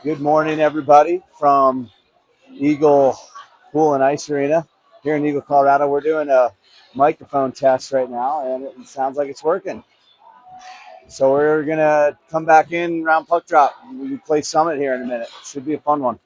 Good morning, everybody, from Eagle Pool and Ice Arena here in Eagle, Colorado. We're doing a microphone test right now, and it sounds like it's working. So we're going to come back in around puck drop. We play Summit here in a minute. Should be a fun one.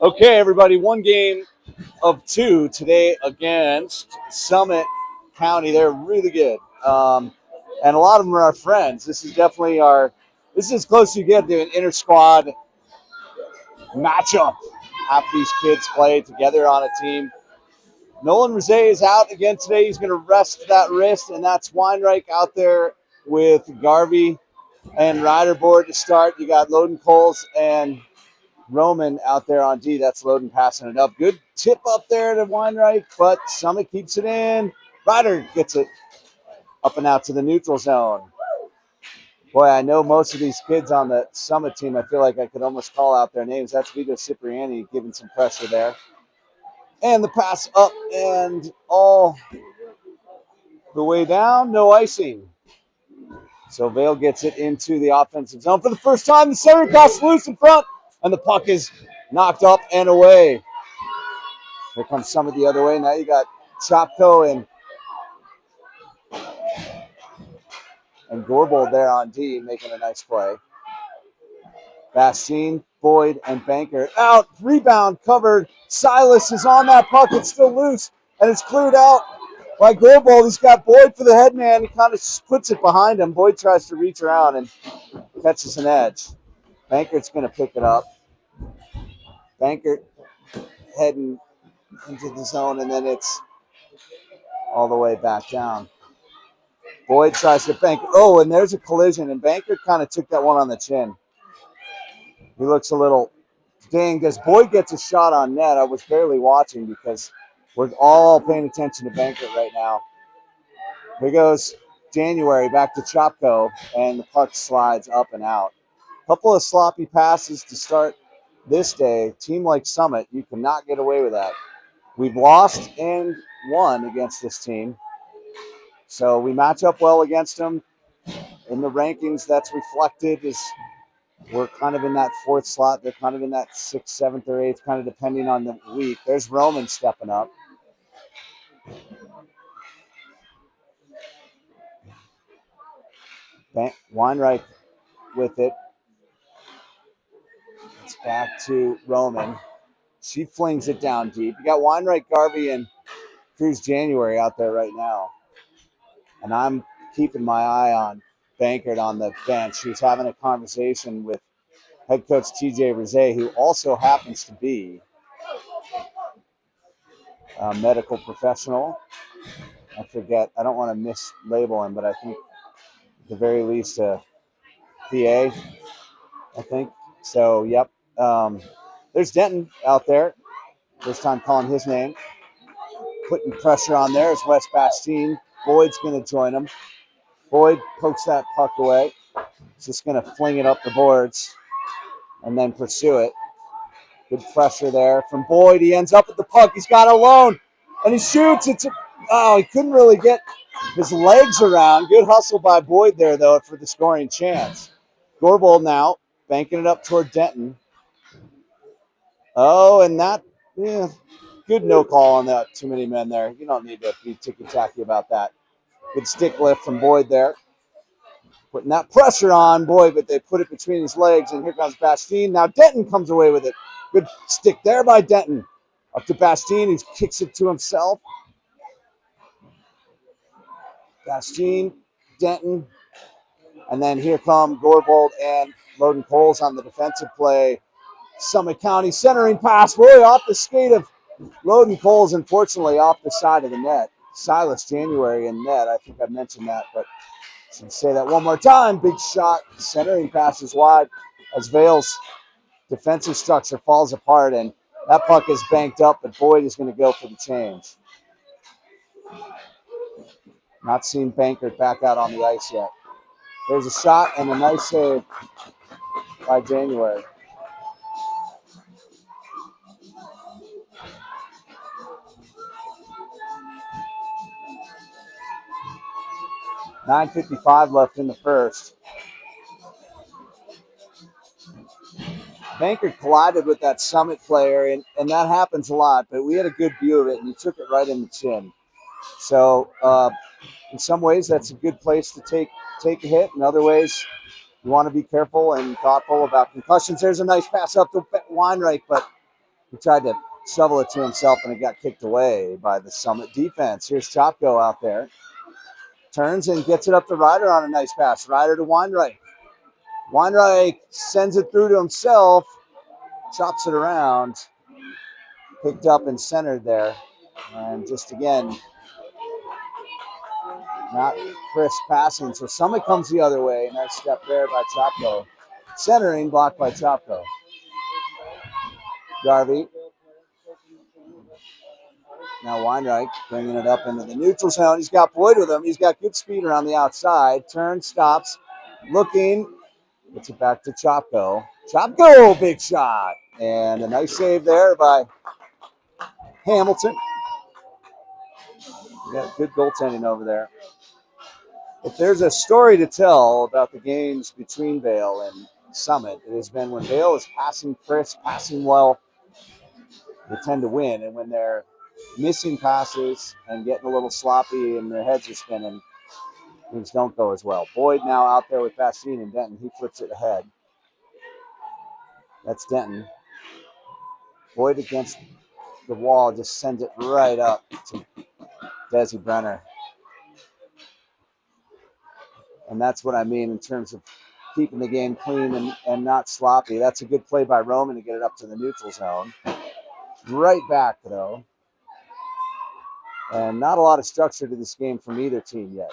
Okay, everybody, one game of two today against Summit County. They're really good. And a lot of them are our friends. This is as close as you get to an inter squad matchup. Half these kids play together on a team. Nolan Rosé is out again today. He's going to rest that wrist, and that's Weinreich out there with Garvey and Ryderboard to start. You got Loden Coles and Roman out there on D. That's Loden passing it up. Good tip up there to Weinreich, but Summit keeps it in. Ryder gets it up and out to the neutral zone. Boy, I know most of these kids on the Summit team. I feel like I could almost call out their names. That's Vito Cipriani giving some pressure there. And the pass up and all the way down. No icing. So Vale gets it into the offensive zone for the first time. The center pass loose in front, and the puck is knocked up and away. Here comes Summit the other way. Now you got Chopko and Gorbold there on D making a nice play. Bastien, Boyd, and Banker out. Rebound covered. Silas is on that puck. It's still loose, and it's cleared out by Gorbold. He's got Boyd for the head man. He kind of puts it behind him. Boyd tries to reach around and catches an edge. Banker's going to pick it up. Banker heading into the zone, and then it's all the way back down. Boyd tries to bank. Oh, and there's a collision, and Banker kind of took that one on the chin. He looks a little dang. As Boyd gets a shot on net, I was barely watching because we're all paying attention to Banker right now. Here goes January back to Chopko, and the puck slides up and out. Couple of sloppy passes to start this day. Team like Summit, you cannot get away with that. We've lost and won against this team. So we match up well against them. In the rankings, that's reflected as we're kind of in that fourth slot. They're kind of in that sixth, seventh, or eighth, kind of depending on the week. There's Roman stepping up. Weinreich with it. It's back to Roman. She flings it down deep. You got Weinreich, Garvey, and Cruz January out there right now. And I'm keeping my eye on Bankert on the bench. He was having a conversation with head coach TJ Rizet, who also happens to be a medical professional. I forget. I don't want to mislabel him, but I think at the very least a PA, I think. So, yep. There's Denton out there. First time calling his name. Putting pressure on there is Wes Bastien. Boyd's going to join him. Boyd pokes that puck away. He's just going to fling it up the boards and then pursue it. Good pressure there from Boyd. He ends up with the puck. He's got alone, and he shoots. He couldn't really get his legs around. Good hustle by Boyd there, though, for the scoring chance. Gourbold now banking it up toward Denton. Oh, and that, good no call on that. Too many men there. You don't need to be ticky-tacky about that. Good stick lift from Boyd there. Putting that pressure on Boyd, but they put it between his legs, and here comes Bastien. Now Denton comes away with it. Good stick there by Denton. Up to Bastien. He kicks it to himself. Bastien, Denton. And then here come Gourbold and Loden Coles on the defensive play. Summit County centering pass. Boy, off the skate of Loden Coles, unfortunately, off the side of the net. Silas January in net. I think I mentioned that, but I should say that one more time. Big shot. Centering pass is wide as Vale's defensive structure falls apart, and that puck is banked up, but Boyd is going to go for the change. Not seen Bankert back out on the ice yet. There's a shot and a nice save by January. .9:55 left in the first. Bankert collided with that Summit player, and that happens a lot, but we had a good view of it, and he took it right in the chin. So in some ways, that's a good place to take a hit. In other ways, you want to be careful and thoughtful about concussions. There's a nice pass up to Weinreich, but he tried to shovel it to himself, and it got kicked away by the Summit defense. Here's Chopko out there. Turns and gets it up to Ryder on a nice pass. Ryder to Weinreich. Weinreich sends it through to himself, chops it around, picked up and centered there. And just again, not crisp passing. So Summit comes the other way. Nice step there by Chopko. Centering, blocked by Chopko. Garvey. Now Weinreich bringing it up into the neutral zone. He's got Boyd with him. He's got good speed around the outside. Turns, stops, looking. Gets it back to Chopko. Chopko, big shot. And a nice save there by Hamilton. We got good goaltending over there. If there's a story to tell about the games between Vale and Summit, it has been when Vale is passing crisp, passing well, they tend to win. And when they're missing passes and getting a little sloppy and their heads are spinning, things don't go as well. Boyd now out there with Bastien and Denton. He flips it ahead. That's Denton. Boyd against the wall just sends it right up to Desi Brenner. And that's what I mean in terms of keeping the game clean and not sloppy. That's a good play by Roman to get it up to the neutral zone. Right back, though. And not a lot of structure to this game from either team yet.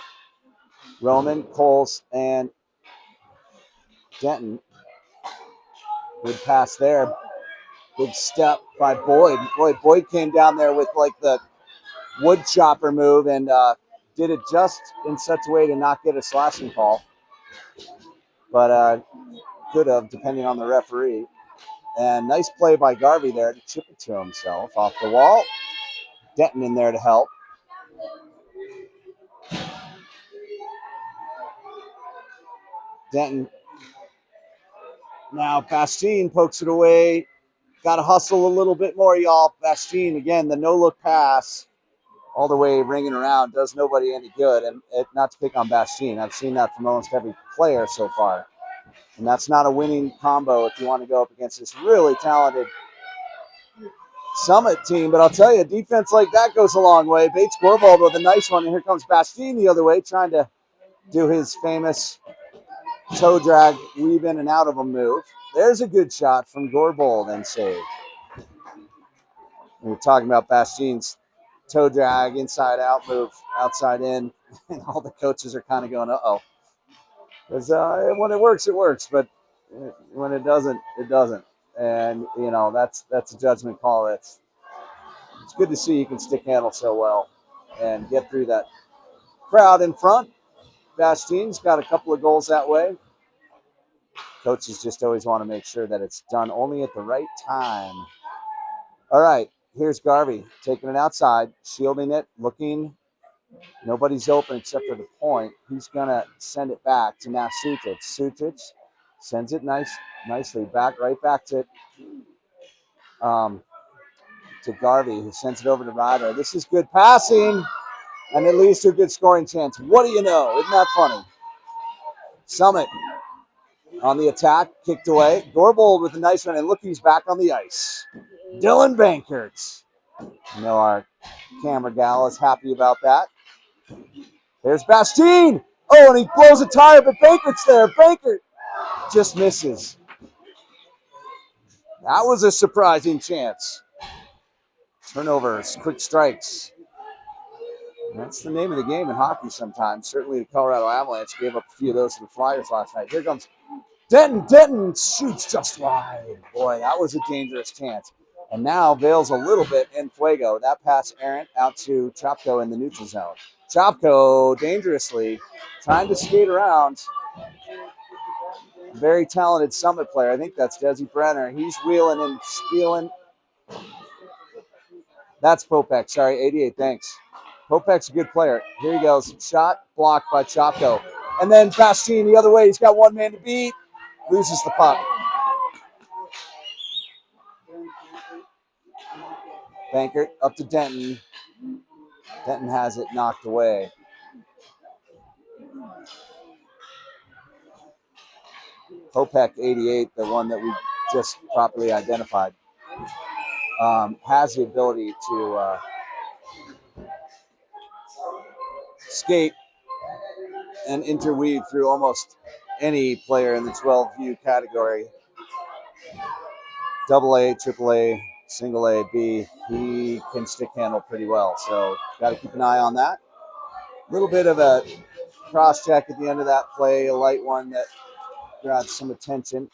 Roman, Coles, and Denton. Good pass there. Good step by Boyd. Boyd came down there with like the wood chopper move and did it just in such a way to not get a slashing call. But could have, depending on the referee. And nice play by Garvey there to chip it to himself off the wall. Denton in there to help. Denton. Now Bastien pokes it away. Got to hustle a little bit more, y'all. Bastien, again, the no-look pass all the way ringing around does nobody any good. And not to pick on Bastien. I've seen that from almost every player so far. And that's not a winning combo if you want to go up against this really talented Summit team. But I'll tell you, a defense like that goes a long way. Bates Gourbold with a nice one. And here comes Bastien the other way, trying to do his famous toe drag, weave in and out of a move. There's a good shot from Gourbold and save. We were talking about Bastien's toe drag, inside out move, outside in, and all the coaches are kind of going, uh-oh. Because when it works, but when it doesn't, it doesn't. And, that's a judgment call. It's good to see you can stick handle so well and get through that crowd in front. Bastien's got a couple of goals that way. Coaches just always want to make sure that it's done only at the right time. All right, here's Garvey taking it outside, shielding it, looking. Nobody's open except for the point. He's going to send it back to now Sutic. Sutic sends it nicely right back to Garvey, who sends it over to Ryder. This is good passing, and it leads to a good scoring chance. What do you know? Isn't that funny? Summit on the attack, kicked away. Gourbold with a nice one, and look, he's back on the ice. Dylan Bankert. Our camera gal is happy about that. There's Bastien. Oh, and he blows a tire, but Bankert's there. Bankert just misses. That was a surprising chance. Turnovers, quick strikes. That's the name of the game in hockey sometimes. Certainly the Colorado Avalanche gave up a few of those to the Flyers last night. Here comes Denton. Denton shoots just wide. Boy, that was a dangerous chance. And now Vale's a little bit in fuego. That pass errant out to Chopko in the neutral zone. Chopko dangerously trying to skate around. Very talented Summit player. I think that's Desi Brenner. He's wheeling and stealing. That's Popek. Sorry, 88. Thanks. Popek's a good player. Here he goes. Shot blocked by Chopko. And then Bastien the other way. He's got one man to beat. Loses the puck. Bankert up to Denton. Denton has it knocked away. Popek, 88, the one that we just properly identified, has the ability to skate and interweave through almost any player in the 12U category. AA, AAA, single A, B. He can stick handle pretty well, so got to keep an eye on that. A little bit of a cross check at the end of that play, a light one that grabbed some attention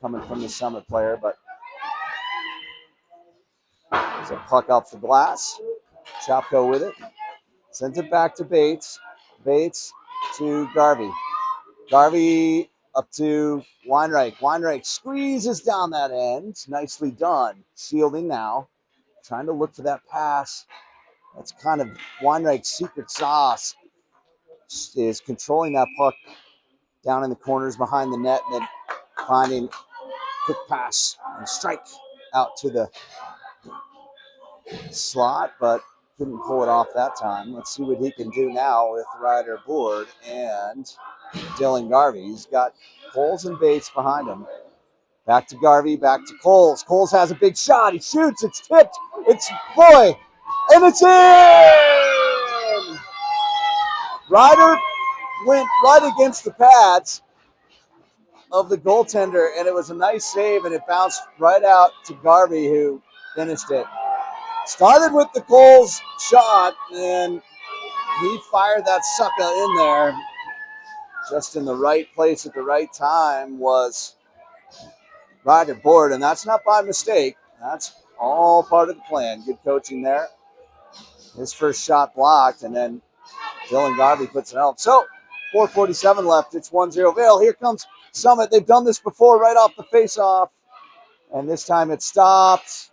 coming from the Summit player, but there's a puck off the glass. Chopko with it. Sends it back to Bates. Bates to Garvey. Garvey up to Weinreich. Weinreich squeezes down that end. Nicely done. Shielding now. Trying to look for that pass. That's kind of Weinreich's secret sauce, is controlling that puck down in the corners behind the net and then finding quick pass and strike out to the slot, but couldn't pull it off that time. Let's see what he can do now with Ryder Board and Dylan Garvey. He's got Coles and Bates behind him. Back to Garvey, back to Coles. Coles has a big shot. He shoots. It's tipped. It's boy. And it's in! Ryder went right against the pads of the goaltender, and it was a nice save, and it bounced right out to Garvey, who finished it. Started with the Coles shot, and he fired that sucker in there. Just in the right place at the right time was Ryder Board, and that's not by mistake. That's all part of the plan. Good coaching there. His first shot blocked, and then Dylan Garvey puts it out. So, 4:47 left. It's 1-0 Vale. Here comes Summit. They've done this before right off the face-off, and this time it stopped.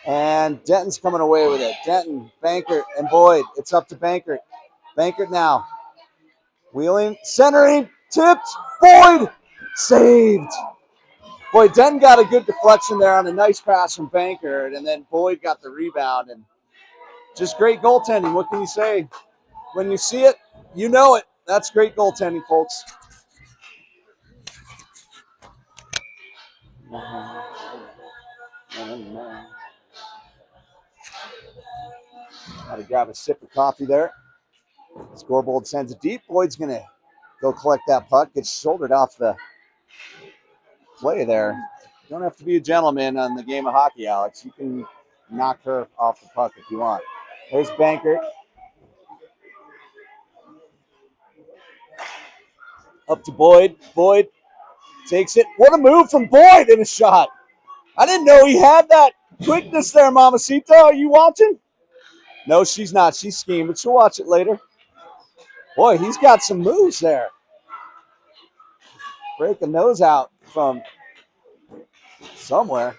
And Denton's coming away with it. Denton, Bankert, and Boyd. It's up to Bankert. Bankert now. Wheeling, centering, tipped. Boyd saved. Boy, Denton got a good deflection there on a nice pass from Bankert, and then Boyd got the rebound. And just great goaltending. What can you say? When you see it, you know it. That's great goaltending, folks. Got to grab a sip of coffee there. Scoreboard sends it deep. Boyd's going to go collect that puck. Gets shouldered off the play there. You don't have to be a gentleman on the game of hockey, Alex. You can knock her off the puck if you want. There's Bankert. Up to Boyd. Boyd takes it. What a move from Boyd in a shot. I didn't know he had that quickness there, Mamacita. Are you watching? No, she's not. She's skiing, but she'll watch it later. Boy, he's got some moves there. Breaking those out from somewhere.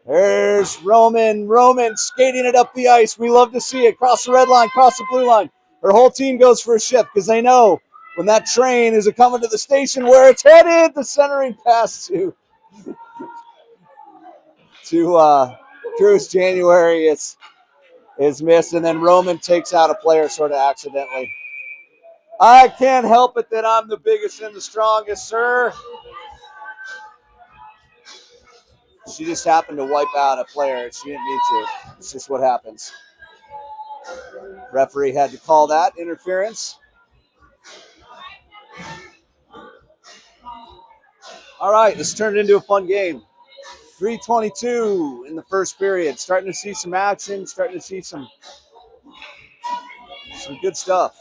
There's Roman. Roman skating it up the ice. We love to see it. Cross the red line, cross the blue line. Her whole team goes for a shift because they know when that train is coming to the station where it's headed, the centering pass to Cruz January is missed, and then Roman takes out a player sort of accidentally. I can't help it that I'm the biggest and the strongest, sir. She just happened to wipe out a player. She didn't mean to. It's just what happens. Referee had to call that interference. All right, let's turn it into a fun game. 3:22 in the first period. Starting to see some action. Starting to see some good stuff.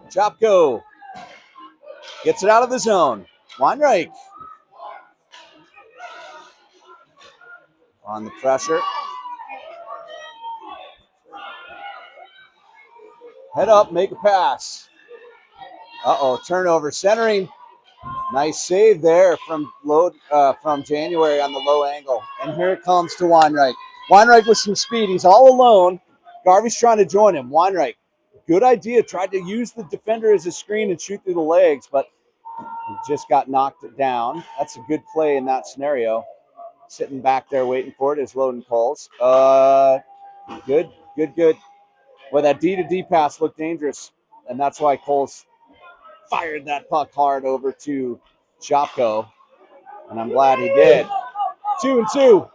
Chopko gets it out of the zone. Weinreich on the pressure. Head up, make a pass. Uh-oh, turnover. Centering. Nice save there from January on the low angle. And here it comes to Weinreich. Weinreich with some speed. He's all alone. Garvey's trying to join him. Weinreich, good idea. Tried to use the defender as a screen and shoot through the legs, but he just got knocked down. That's a good play in that scenario. Sitting back there waiting for it is Loden calls. Good. Well, that D-to-D pass looked dangerous, and that's why Coles fired that puck hard over to Chopko, and I'm glad he did. 2-2.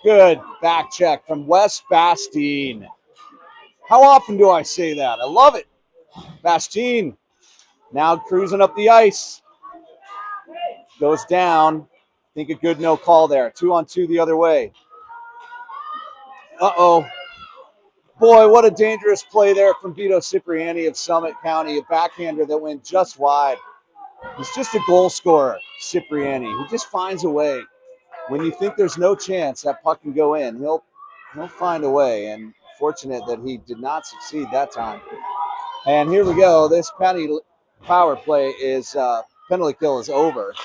Good back check from Wes Bastien. How often do I say that? I love it. Bastien now cruising up the ice. Goes down. I think a good no call there. 2-on-2 the other way. Uh-oh. Boy, what a dangerous play there from Vito Cipriani of Summit County, a backhander that went just wide. He's just a goal scorer, Cipriani. He just finds a way. When you think there's no chance that puck can go in, he'll find a way. And fortunate that he did not succeed that time. And here we go. This penalty power play is penalty kill is over.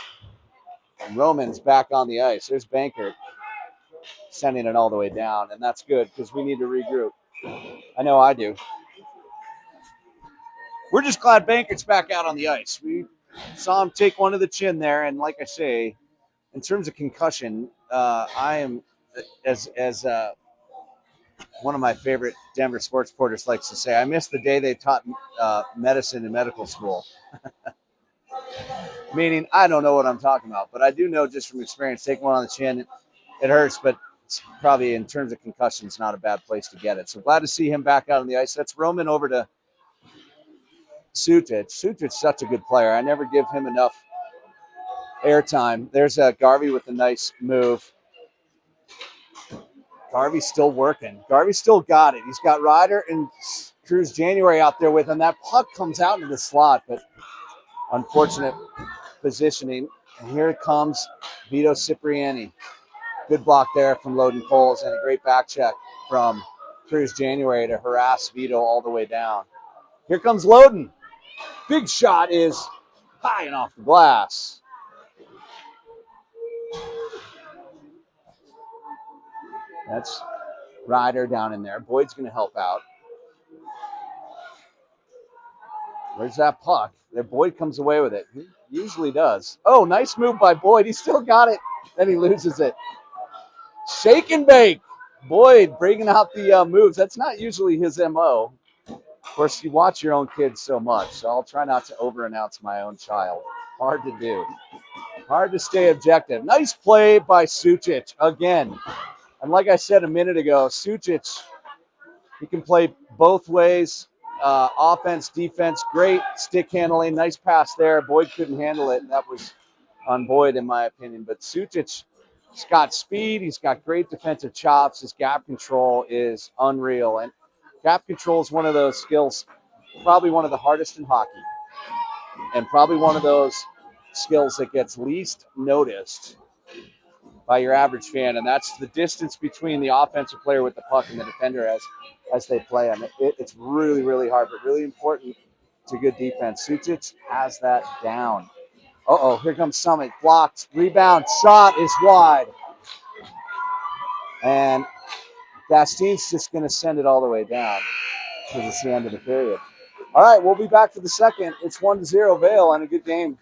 And Roman's back on the ice. There's Bankert sending it all the way down, and that's good because we need to regroup. I know I do. We're just glad Bankert's back out on the ice. We saw him take one to the chin there, and like I say, in terms of concussion, I am, as one of my favorite Denver sports reporters likes to say, I miss the day they taught medicine in medical school. Meaning, I don't know what I'm talking about, but I do know just from experience, taking one on the chin, it hurts, but it's probably in terms of concussions, not a bad place to get it. So glad to see him back out on the ice. That's Roman over to Sutic. Sutic's such a good player. I never give him enough airtime. There's Garvey with a nice move. Garvey's still working. Garvey still got it. He's got Ryder and Cruz January out there with him. That puck comes out into the slot, but unfortunate positioning. And here it comes Vito Cipriani. Good block there from Loden Coles and a great back check from Cruz January to harass Vito all the way down. Here comes Loden. Big shot is high and off the glass. That's Ryder down in there. Boyd's going to help out. Where's that puck? There, Boyd comes away with it. He usually does. Oh, nice move by Boyd. He still got it. Then he loses it. Shake and bake. Boyd bringing out the moves. That's not usually his MO. Of course, you watch your own kids so much, so I'll try not to over-announce my own child. Hard to do. Hard to stay objective. Nice play by Sucic again. And like I said a minute ago, Sucic, he can play both ways. Offense, defense, great stick handling. Nice pass there. Boyd couldn't handle it. That was on Boyd, in my opinion. But Sucic, he's got speed. He's got great defensive chops. His gap control is unreal. And gap control is one of those skills, probably one of the hardest in hockey. And probably one of those skills that gets least noticed by your average fan, and that's the distance between the offensive player with the puck and the defender as they play him. It's really, really hard, but really important to good defense. Sucic has that down. Uh-oh, here comes Summit. Blocked, rebound, shot is wide. And Bastien's just going to send it all the way down because it's the end of the period. All right, we'll be back for the second. It's 1-0 Vail and a good game.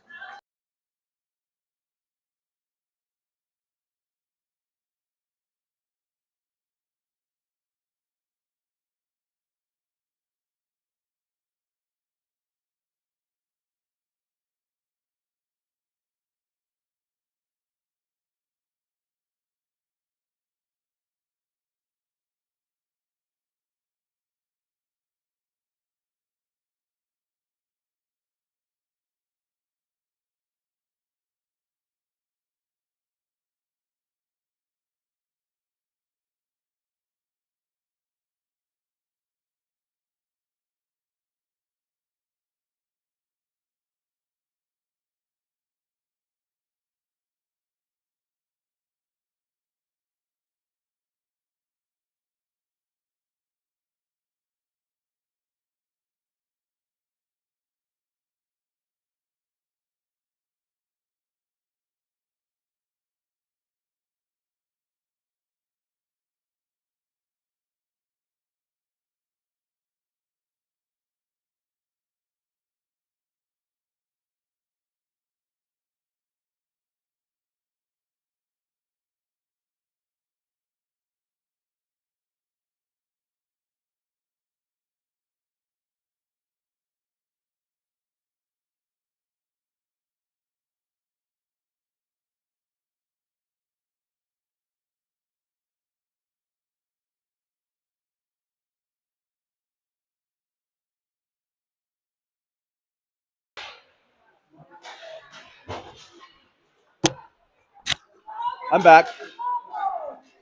I'm back.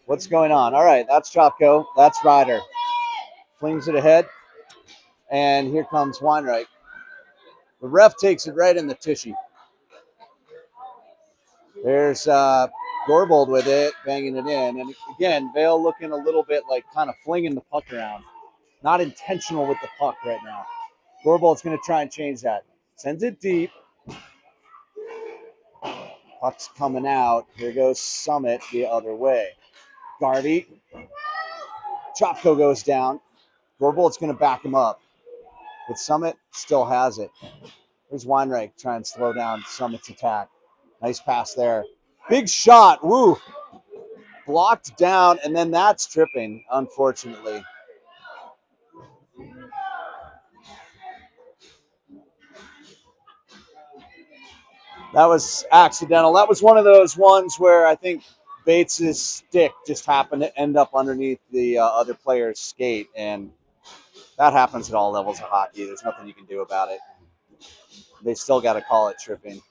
What's going on? All right, that's Chopko. That's Ryder. Flings it ahead. And here comes Weinreich. The ref takes it right in the tushy. There's Gorbold with it, banging it in. And again, Vail looking a little bit like kind of flinging the puck around. Not intentional with the puck right now. Gorbold's going to try and change that. Sends it deep. Puck's coming out. Here goes Summit the other way. Garvey. Chopko goes down. Gorbold's going to back him up. But Summit still has it. There's Weinreich trying to slow down Summit's attack. Nice pass there. Big shot. Woo. Blocked down, and then that's tripping, unfortunately. That was accidental. That was one of those ones where I think Bates's stick just happened to end up underneath the other player's skate, and that happens at all levels of hockey. There's nothing you can do about it. They still got to call it tripping.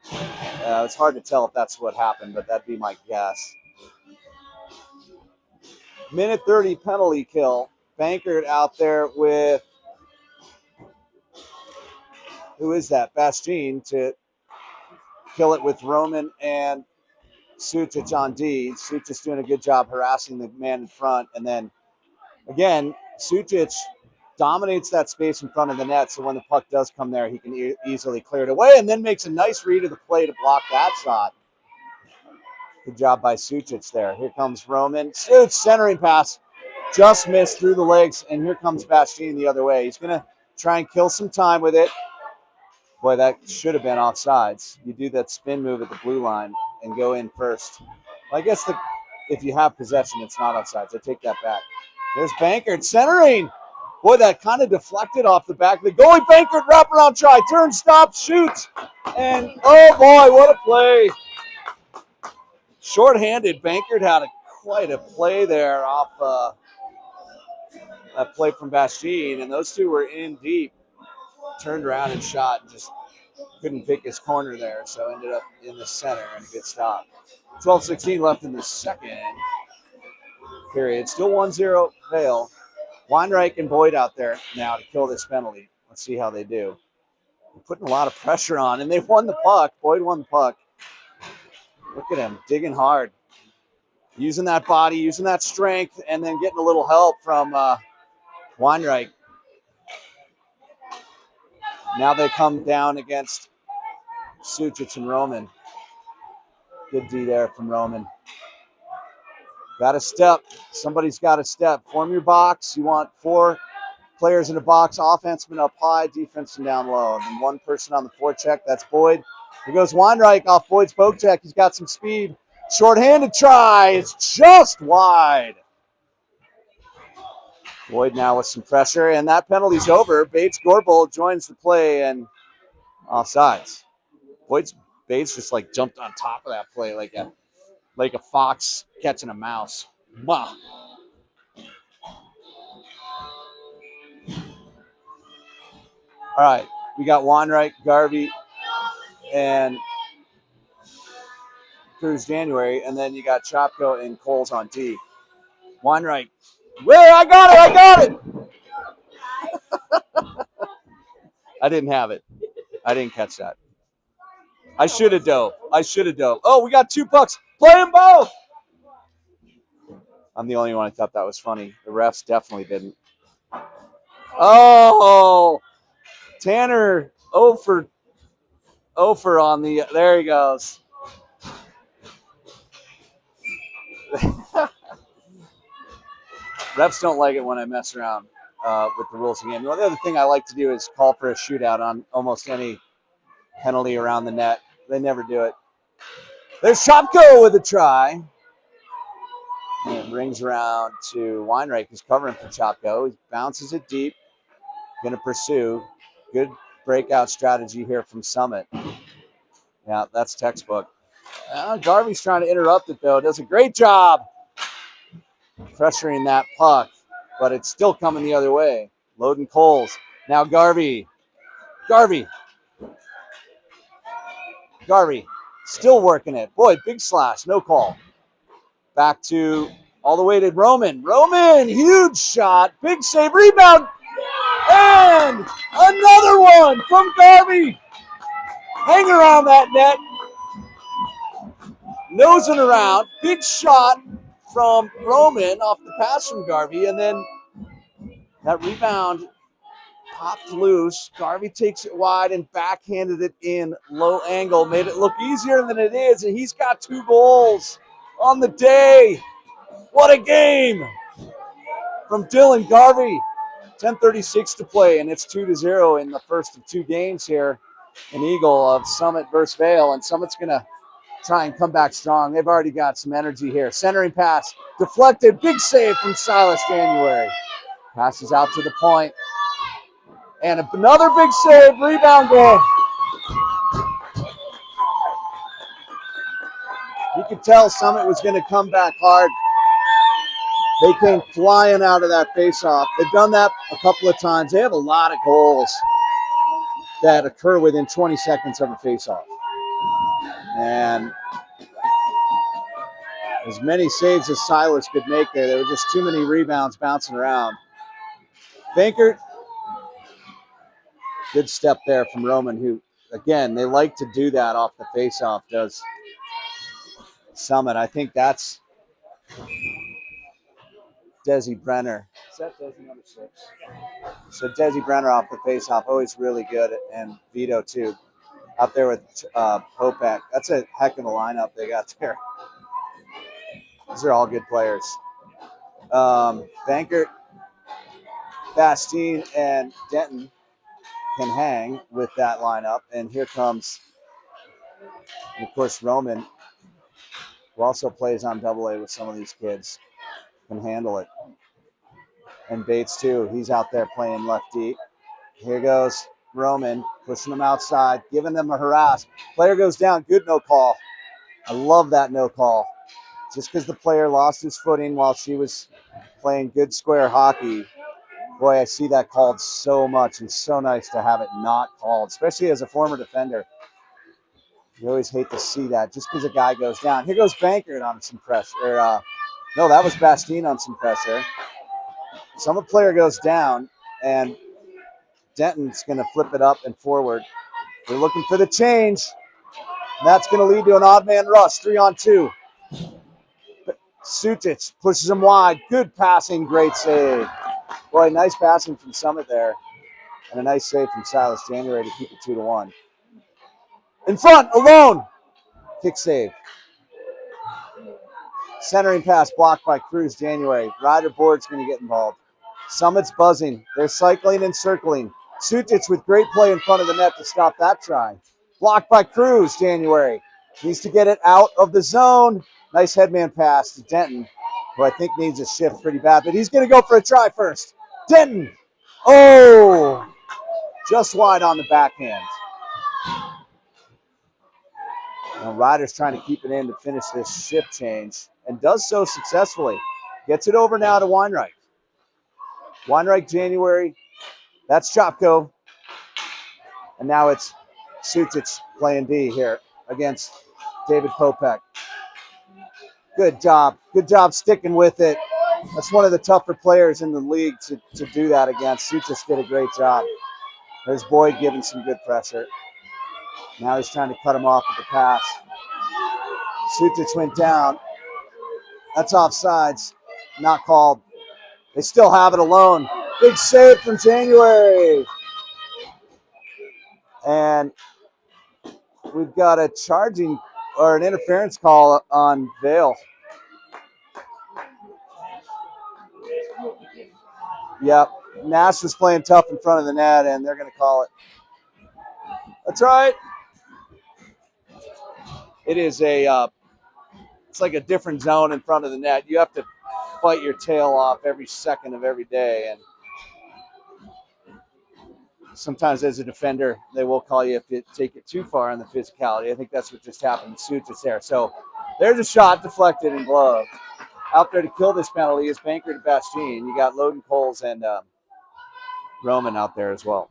It's hard to tell if that's what happened, but that'd be my guess. Minute 30 penalty kill. Bankert out there with, who is that? Bastien to kill it with Roman and Sucic on D. Sucic doing a good job harassing the man in front. And then, again, Sucic dominates that space in front of the net, so when the puck does come there, he can easily clear it away and then makes a nice read of the play to block that shot. Good job by Sucic there. Here comes Roman. Sucic centering pass. Just missed through the legs, and here comes Bastien the other way. He's going to try and kill some time with it. Boy, that should have been offsides. You do that spin move at the blue line and go in first. Well, I guess if you have possession, it's not offsides. I take that back. There's Bankert centering. Boy, that kind of deflected off the back. The goalie Bankert wraparound try. Turns, stops, shoots. And, oh, boy, what a play. Short-handed. Bankert had quite a play there off that play from Bastien. And those two were in deep. Turned around and shot. And just couldn't pick his corner there. So ended up in the center and a good stop. 12:16 left in the second period. Still 1-0 Vale. Weinreich and Boyd out there now to kill this penalty. Let's see how they do. They're putting a lot of pressure on, and they won the puck. Boyd won the puck. Look at him, digging hard. Using that body, using that strength, and then getting a little help from Weinreich. Now they come down against Sucic and Roman. Good D there from Roman. Got to step. Somebody's got to step. Form your box. You want 4 players in a box, offenseman up high, defenseman down low. And then one person on the forecheck, that's Boyd. Here goes Weinreich off Boyd's poke check. He's got some speed. Short-handed try. It's just wide. Boyd now with some pressure, and that penalty's over. Bates Gorbel joins the play and offsides. Bates just like jumped on top of that play like a fox catching a mouse. Wow. All right, we got Weinreich, Garvey, and Cruz January, and then you got Chopko and Coles on D. Weinreich, where? I got it! I didn't have it. I didn't catch that. I should have dove. Oh, we got 2 pucks. Play them both! I'm the only one I thought that was funny. The refs definitely didn't. Oh, Tanner 0 for on the, there he goes. Refs don't like it when I mess around with the rules of the game. The other thing I like to do is call for a shootout on almost any penalty around the net. They never do it. There's Chopko with a try. And it rings around to Weinreich, who's covering for Chopko. He bounces it deep. Going to pursue. Good breakout strategy here from Summit. Yeah, that's textbook. Garvey's trying to interrupt it, though. Does a great job pressuring that puck, but it's still coming the other way. Loading Coles. Now Garvey. Still working it. Boy, big slash. No call. Back to all the way to Roman. Huge shot. Big save. Rebound. And another one from Garvey. Hang around that net. Nosing around. Big shot from Roman off the pass from Garvey. And then that rebound popped loose. Garvey takes it wide and backhanded it in low angle. Made it look easier than it is. And he's got 2 goals on the day. What a game from Dylan Garvey. 10:36 to play, and it's 2-0 in the first of 2 games here in Eagle of Summit versus Vale. And Summit's going to try and come back strong. They've already got some energy here. Centering pass, deflected, big save from Silas January. Passes out to the point. And another big save, rebound goal. You could tell Summit was going to come back hard. They came flying out of that faceoff. They've done that a couple of times. They have a lot of goals that occur within 20 seconds of a faceoff. And as many saves as Silas could make there were just too many rebounds bouncing around. Bankert, good step there from Roman, who, again, they like to do that off the faceoff, does Summit. I think that's Desi Brenner. Is that Desi number 6? So Desi Brenner off the faceoff, always really good, and Vito too. Out there with Popek. That's a heck of a lineup they got there. These are all good players. Bankert, Bastien, and Denton can hang with that lineup. And here comes, of course, Roman, who also plays on AA with some of these kids. Can handle it. And Bates too. He's out there playing left deep. Here goes Roman, pushing them outside, giving them a harass. Player goes down. Good no call. I love that no call. Just because the player lost his footing while she was playing good square hockey. Boy, I see that called so much, and so nice to have it not called, especially as a former defender. You always hate to see that just because a guy goes down. Here goes Bankert on some pressure. No, that was Bastien on some pressure. Some player goes down, and Denton's going to flip it up and forward. They're looking for the change. That's going to lead to an odd man rush, 3-on-2. Sutic pushes him wide. Good passing, great save. Boy, nice passing from Summit there. And a nice save from Silas January to keep it 2-1. In front, alone. Kick save. Centering pass blocked by Cruz January. Ryder Board's going to get involved. Summit's buzzing. They're cycling and circling. Sutic with great play in front of the net to stop that try. Blocked by Cruz January. Needs to get it out of the zone. Nice headman pass to Denton, who I think needs a shift pretty bad, but he's going to go for a try first. Denton. Oh, just wide on the backhand. Now Ryder's trying to keep it in to finish this shift change and does so successfully. Gets it over now to Weinreich. Weinreich, January. That's Chopko. And now it's Sutic playing D here against David Popek. Good job. Good job sticking with it. That's one of the tougher players in the league to do that against. Sutic did a great job. There's Boyd giving some good pressure. Now he's trying to cut him off with the pass. Sutic went down. That's offsides. Not called. They still have it alone. Big save from January. And we've got a charging or an interference call on Vale. Yep. Nash was playing tough in front of the net, and they're going to call it. That's right. It is it's like a different zone in front of the net. You have to fight your tail off every second of every day, and sometimes as a defender, they will call you if you take it too far on the physicality. I think that's what just happened to Sutic there. So there's a shot deflected and gloved. Out there to kill this penalty is Bankert and Bastien. You got Loden Coles and Roman out there as well.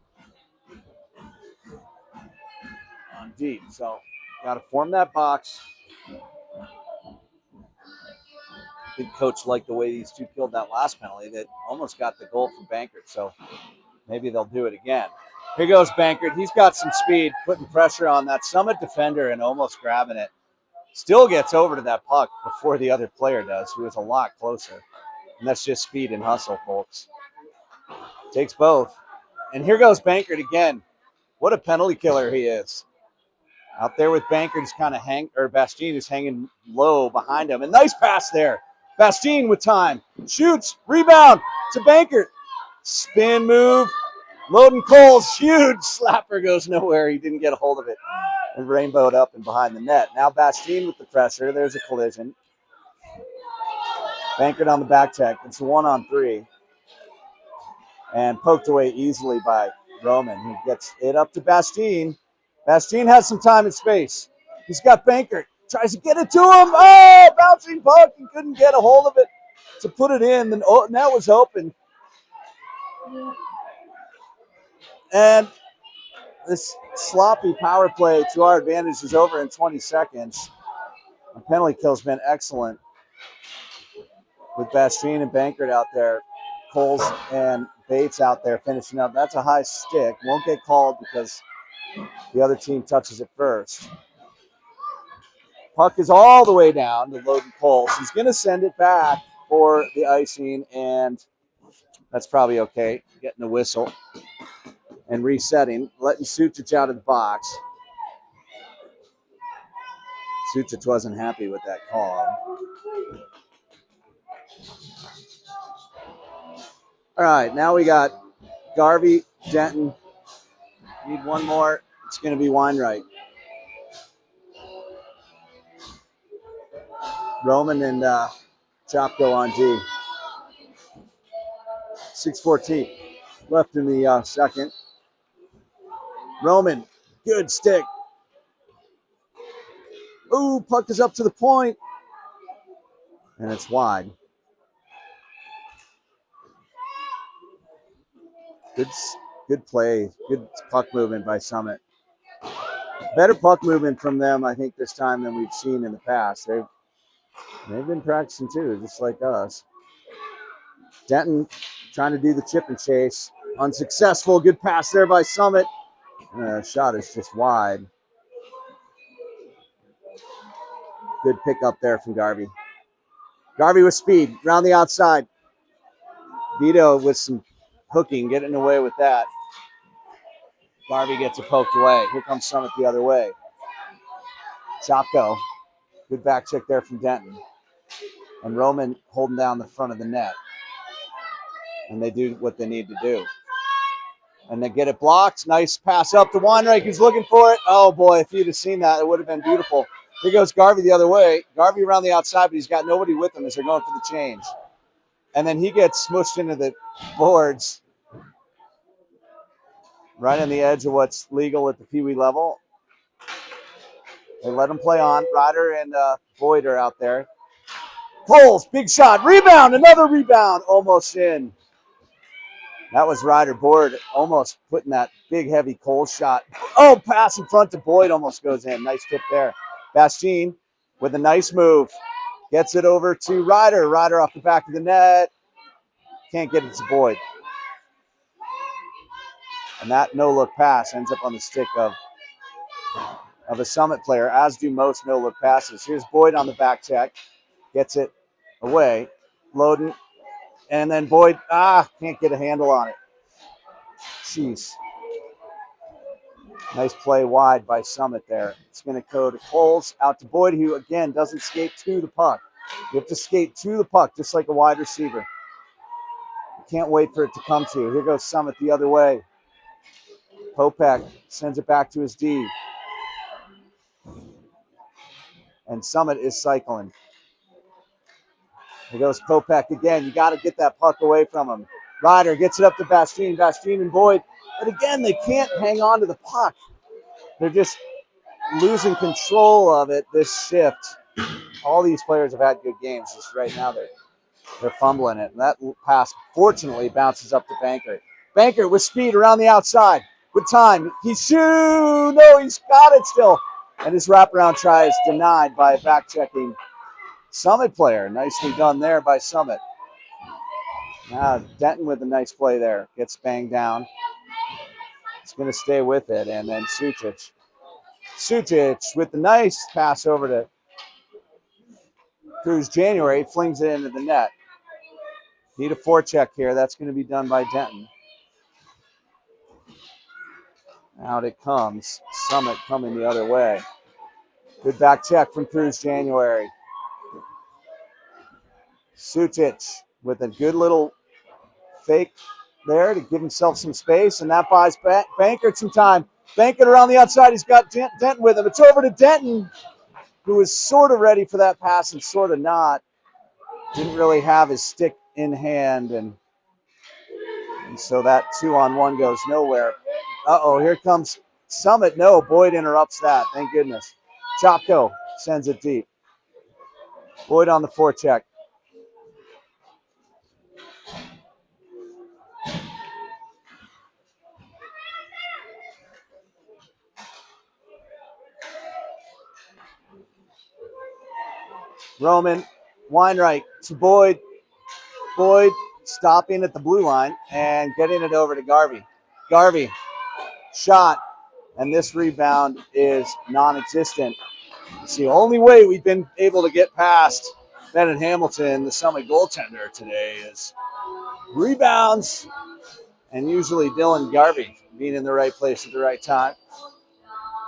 On deep. So got to form that box. I think coach liked the way these two killed that last penalty that almost got the goal from Bankert. So maybe they'll do it again. Here goes Bankert. He's got some speed, putting pressure on that Summit defender and almost grabbing it. Still gets over to that puck before the other player does, who is a lot closer. And that's just speed and hustle, folks. Takes both. And here goes Bankert again. What a penalty killer he is. Out there with Bankert, he's kind of Bastien is hanging low behind him. And nice pass there. Bastien with time. Shoots. Rebound to Bankert. Spin move. Loden Coles. Huge slapper goes nowhere. He didn't get a hold of it. And rainbowed up and behind the net. Now Bastien with the pressure. There's a collision. Bankert on the back check. It's a 1-on-3. And poked away easily by Roman. He gets it up to Bastien. Bastien has some time and space. He's got Bankert. Tries to get it to him. Oh, bouncing puck. He couldn't get a hold of it to put it in. Then that was open. And this sloppy power play to our advantage is over in 20 seconds. The penalty kill's been excellent with Bastien and Bankert out there. Coles and Bates out there finishing up. That's a high stick. Won't get called because the other team touches it first. Puck is all the way down to Loden Coles. He's going to send it back for the icing, and that's probably okay. Getting a whistle and resetting, letting Sutic out of the box. Sutic wasn't happy with that call. All right, now we got Garvey, Denton. Need one more. It's going to be Weinreich. Roman and Chopko on D. 6:14 left in the second. Roman, good stick. Ooh, puck is up to the point. And it's wide. Good play. Good puck movement by Summit. Better puck movement from them, I think, this time than we've seen in the past. They've been practicing too, just like us. Denton trying to do the chip and chase. Unsuccessful. Good pass there by Summit. Shot is just wide. Good pickup there from Garvey. Garvey with speed, around the outside. Vito with some hooking, getting away with that. Garvey gets it poked away. Here comes Summit the other way. Chopko, good back check there from Denton. And Roman holding down the front of the net. And they do what they need to do. And they get it blocked. Nice pass up to Weinreich, who's looking for it. Oh, boy, if you'd have seen that, it would have been beautiful. Here goes Garvey the other way. Garvey around the outside, but he's got nobody with him as they're going for the change. And then he gets smushed into the boards right on the edge of what's legal at the Pee Wee level. They let him play on. Ryder and Boyd are out there. Coles, big shot. Rebound, another rebound. Almost in. That was Ryder. Boyd almost putting that big, heavy Coles shot. Oh, pass in front to Boyd almost goes in. Nice tip there. Bastien with a nice move. Gets it over to Ryder. Ryder off the back of the net. Can't get it to Boyd. And that no-look pass ends up on the stick of a Summit player, as do most no-look passes. Here's Boyd on the back check. Gets it away. Loden. And then Boyd, can't get a handle on it. Jeez. Nice play wide by Summit there. It's going to go to Coles, out to Boyd, who, again, doesn't skate to the puck. You have to skate to the puck, just like a wide receiver. You can't wait for it to come to you. Here goes Summit the other way. Popek sends it back to his D. And Summit is cycling. Here goes Popek again. You got to get that puck away from him. Ryder gets it up to Bastien. Bastien and Boyd. But again, they can't hang on to the puck. They're just losing control of it this shift. All these players have had good games. Just right now they're fumbling it. And that pass, fortunately, bounces up to Bankert. Bankert with speed around the outside. With time. He's got it still. And his wraparound try is denied by a back-checking Summit player. Nicely done there by Summit. Now Denton with a nice play there. Gets banged down. He's going to stay with it. And then Sucic. Sucic with the nice pass over to Cruz January. Flings it into the net. Need a forecheck here. That's going to be done by Denton. Out it comes. Summit coming the other way. Good back check from Cruz January. Sucic with a good little fake there to give himself some space, and that buys Bankert some time. Bankert around the outside. He's got Denton with him. It's over to Denton, who is sort of ready for that pass and sort of not. Didn't really have his stick in hand, and so that 2-on-1 goes nowhere. Here comes Summit. No, Boyd interrupts that. Thank goodness. Chopko sends it deep. Boyd on the forecheck. Roman, Weinreich to Boyd. Boyd stopping at the blue line and getting it over to Garvey. Garvey, shot, and this rebound is non-existent. It's the only way we've been able to get past Bennett Hamilton, the Summit goaltender today, is rebounds, and usually Dylan Garvey being in the right place at the right time.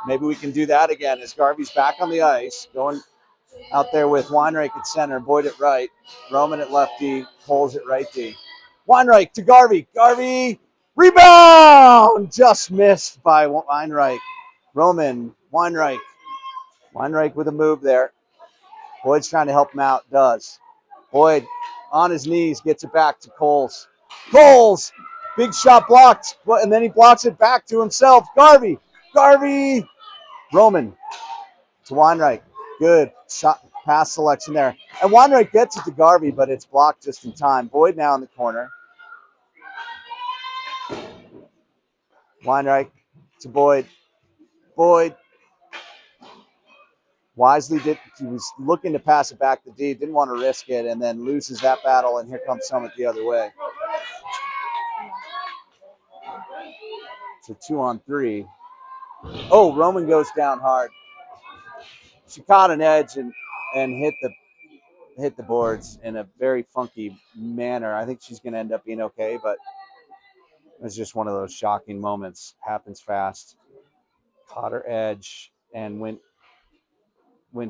Maybe we can do that again as Garvey's back on the ice, going out there with Weinreich at center, Boyd at right, Roman at left D, Coles at right D. Weinreich to Garvey. Garvey, rebound! Just missed by Weinreich. Roman, Weinreich. Weinreich with a move there. Boyd's trying to help him out, does. Boyd on his knees, gets it back to Coles. Coles, big shot blocked, and then he blocks it back to himself. Garvey, Roman to Weinreich. Good shot pass selection there. And Weinreich gets it to Garvey, but it's blocked just in time. Boyd now in the corner. Weinreich to Boyd. Boyd wisely he was looking to pass it back to D, didn't want to risk it, and then loses that battle, and here comes Summit the other way. So 2-on-3. Oh, Roman goes down hard. She caught an edge and hit the boards in a very funky manner. I think she's going to end up being okay, but it was just one of those shocking moments. Happens fast. Caught her edge and went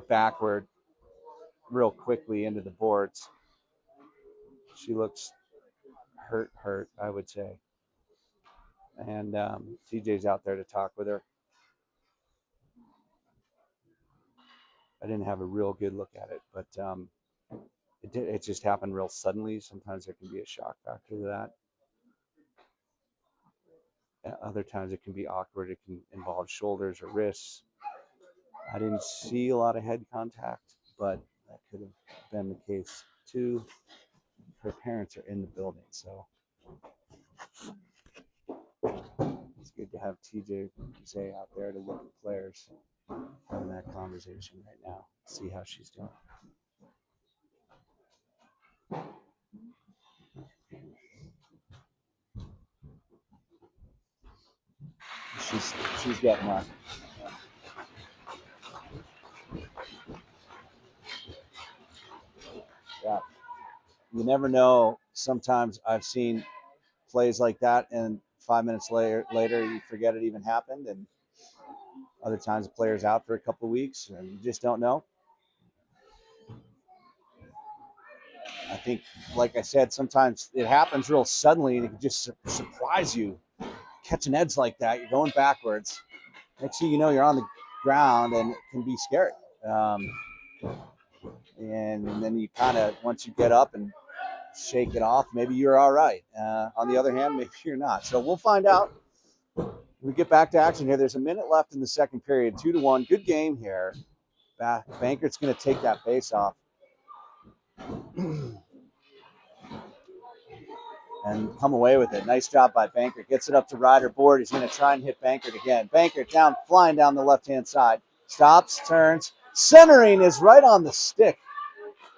backward real quickly into the boards. She looks hurt, I would say. And TJ's out there to talk with her. I didn't have a real good look at it, but it just happened real suddenly. Sometimes there can be a shock factor to that. Other times it can be awkward. It can involve shoulders or wrists. I didn't see a lot of head contact, but that could have been the case too. Her parents are in the building, so it's good to have TJ Zay out there to look at players, having that conversation right now, see how she's doing. She's getting up. Yeah. You never know. Sometimes I've seen plays like that, and 5 minutes later you forget it even happened, and other times the player's out for a couple of weeks, and you just don't know. I think, like I said, sometimes it happens real suddenly, and it can just surprise you. Catch an edge like that, you're going backwards. Next thing you know, you're on the ground, and it can be scary. And then you kind of, once you get up and shake it off, maybe you're all right. On the other hand, maybe you're not. So we'll find out. We get back to action here. There's a minute left in the second period. 2-1. Good game here. Bankert's going to take that face off. And come away with it. Nice job by Bankert. Gets it up to Ryder Board. He's going to try and hit Bankert again. Bankert down, flying down the left-hand side. Stops, turns. Centering is right on the stick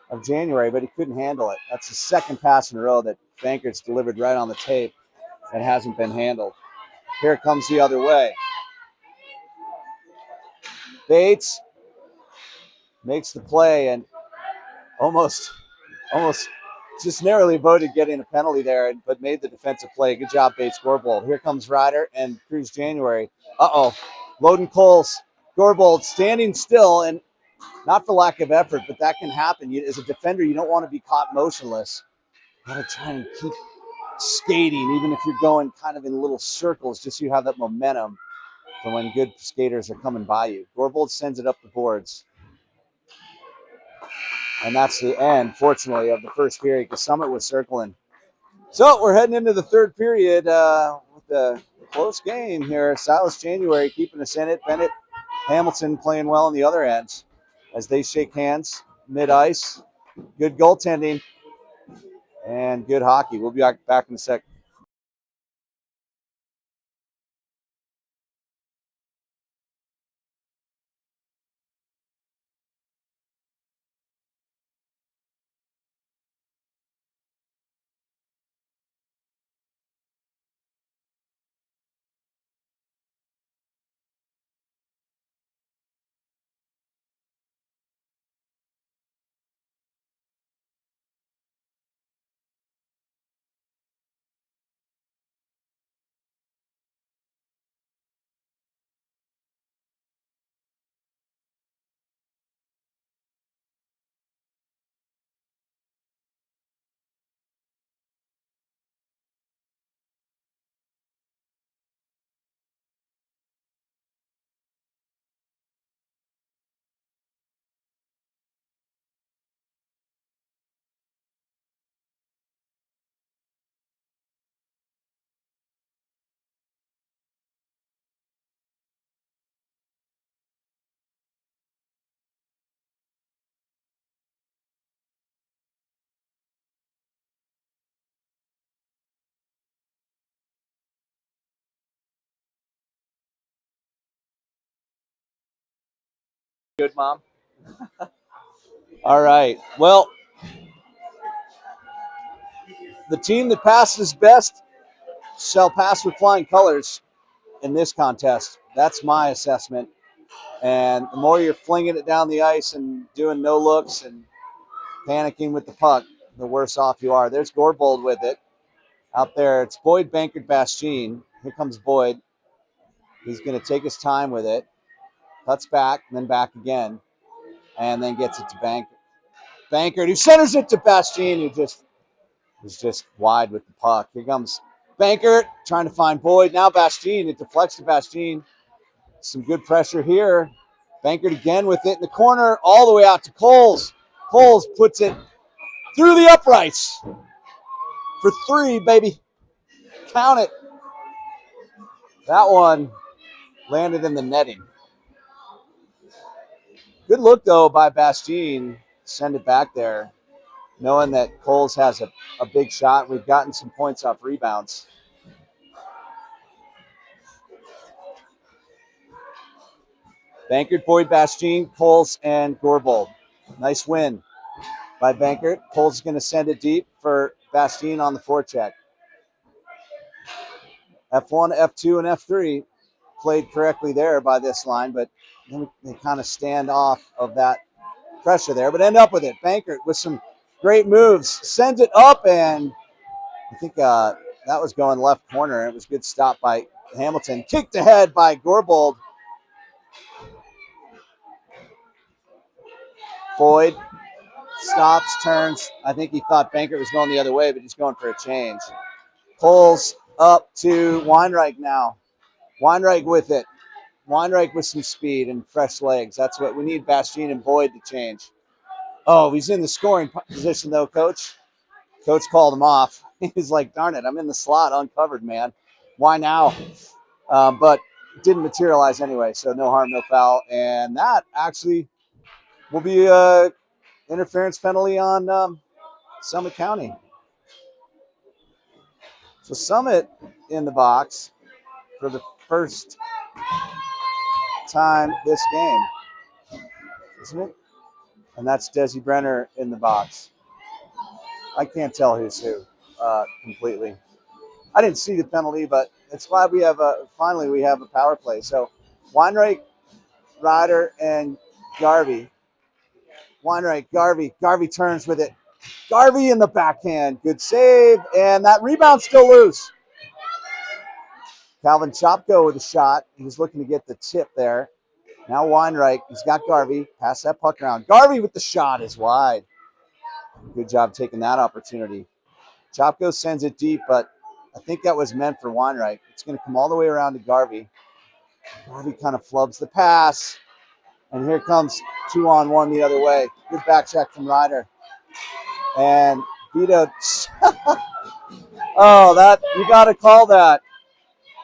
of January, but he couldn't handle it. That's the second pass in a row that Bankert's delivered right on the tape that hasn't been handled. Here it comes the other way. Bates makes the play and almost just narrowly avoided getting a penalty there, but made the defensive play. Good job, Bates. Gourbold. Here comes Ryder and Cruz January. Loden Coles. Gourbold standing still, and not for lack of effort, but that can happen. As a defender, you don't want to be caught motionless. You got to try and keep skating, even if you're going kind of in little circles, just so you have that momentum for when good skaters are coming by you. Gourbold sends it up the boards. And that's the end, fortunately, of the first period because Summit was circling. So we're heading into the third period with a close game here. Silas January keeping us in it. Bennett Hamilton playing well on the other ends as they shake hands mid-ice. Good goaltending and good hockey. We'll be back in a sec. Good, Mom. All right. Well, the team that passes best shall pass with flying colors in this contest. That's my assessment. And the more you're flinging it down the ice and doing no looks and panicking with the puck, the worse off you are. There's Gorbold with it. Out there, it's Boyd, Bankert, Bastien. Here comes Boyd. He's going to take his time with it. Cuts back, and then back again. And then gets it to Bankert, who centers it to Bastien, who is just wide with the puck. Here comes Bankert trying to find Boyd. Now Bastien. It deflects to Bastien. Some good pressure here. Bankert again with it in the corner, all the way out to Coles. Coles puts it through the uprights for 3, baby. Count it. That one landed in the netting. Good look, though, by Bastien. Send it back there, knowing that Coles has a big shot. We've gotten some points off rebounds. Bankert, Boyd, Bastien, Coles, and Gorbold. Nice win by Bankert. Coles is going to send it deep for Bastien on the forecheck. F1, F2, and F3 played correctly there by this line, but then they kind of stand off of that pressure there, but end up with it. Bankert with some great moves, sends it up, and I think that was going left corner. It was a good stop by Hamilton. Kicked ahead by Gorbold. Boyd stops, turns. I think he thought Bankert was going the other way, but he's going for a change. Pulls up to Weinreich now. Weinreich with it. Weinreich with some speed and fresh legs. That's what we need Bastien and Boyd to change. Oh, he's in the scoring position, though, Coach. Coach called him off. He's like, darn it, I'm in the slot uncovered, man. Why now? But it didn't materialize anyway, so no harm, no foul. And that actually will be an interference penalty on Summit County. So Summit in the box for the first time this game, isn't it? And that's Desi Brenner in the box. I can't tell who's who completely. I didn't see the penalty, but it's glad we have finally we have a power play. So Weinreich, Ryder, and Garvey. Weinreich, Garvey turns with it. Garvey in the backhand. Good save. And that rebound still loose. Calvin Chopko with a shot. He was looking to get the tip there. Now Weinreich. He's got Garvey. Pass that puck around. Garvey with the shot is wide. Good job taking that opportunity. Chopko sends it deep, but I think that was meant for Weinreich. It's going to come all the way around to Garvey. Garvey kind of flubs the pass. And here comes 2-on-1 the other way. Good back check from Ryder. And Vito. Oh, that you got to call that.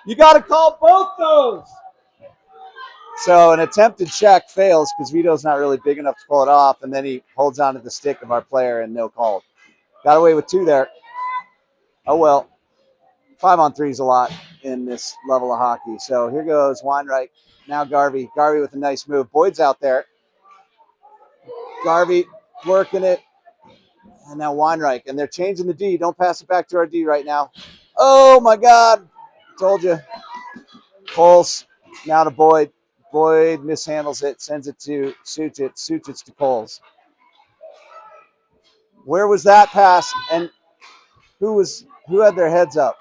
You got to call both those. So an attempted check fails because Vito's not really big enough to pull it off, and then he holds onto the stick of our player and no call. Got away with 2 there. Oh well. 5-on-3 is a lot in this level of hockey. So here goes Weinreich. Now Garvey. Garvey with a nice move. Boyd's out there. Garvey working it. And now Weinreich. And they're changing the D. Don't pass it back to our D right now. Oh, my God. Told you. Coles now to Boyd. Boyd mishandles it. Sends it to Sucic. Sucic to Coles. Where was that pass? And who had their heads up?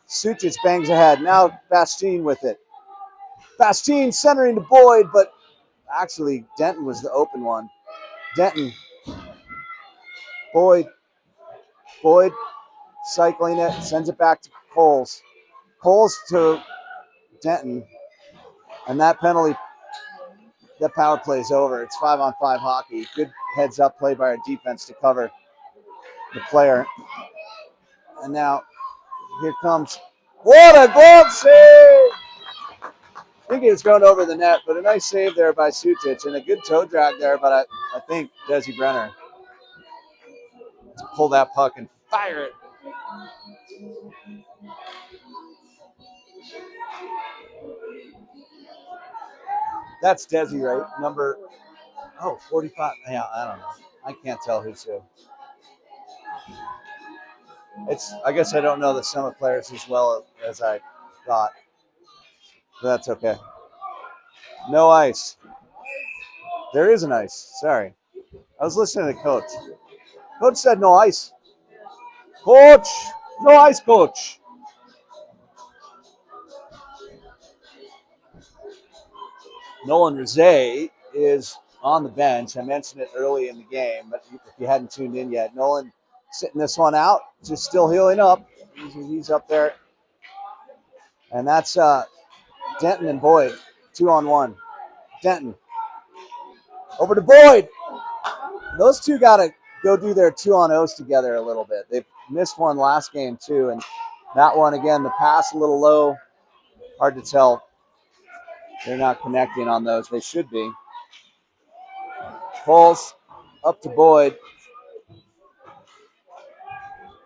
Sucic bangs ahead. Now Bastien with it. Bastien centering to Boyd, but actually Denton was the open one. Denton. Boyd cycling it, sends it back to Coles. Coles to Denton. And that penalty, that power play is over. It's 5-on-5 hockey. Good heads up play by our defense to cover the player. And now here comes, what a glove save! I think it was going over the net, but a nice save there by Sucic and a good toe drag there, but I think Desi Brenner to pull that puck and fire it. That's Desi, right? Number 45. Yeah, I don't know. I can't tell who's who. I guess I don't know the Summit players as well as I thought. But that's okay. No ice. There is an ice. Sorry. I was listening to Coach. Coach said no ice. Coach! No ice, Coach. Nolan Rizet is on the bench. I mentioned it early in the game, but if you hadn't tuned in yet, Nolan sitting this one out, just still healing up. He's up there. And that's Denton and Boyd, 2-on-1. Denton over to Boyd. Those two got to go do their 2-on-0s together a little bit. They missed one last game too, and that one again, the pass a little low. Hard to tell. They're not connecting on those. They should be. Pulls up to Boyd.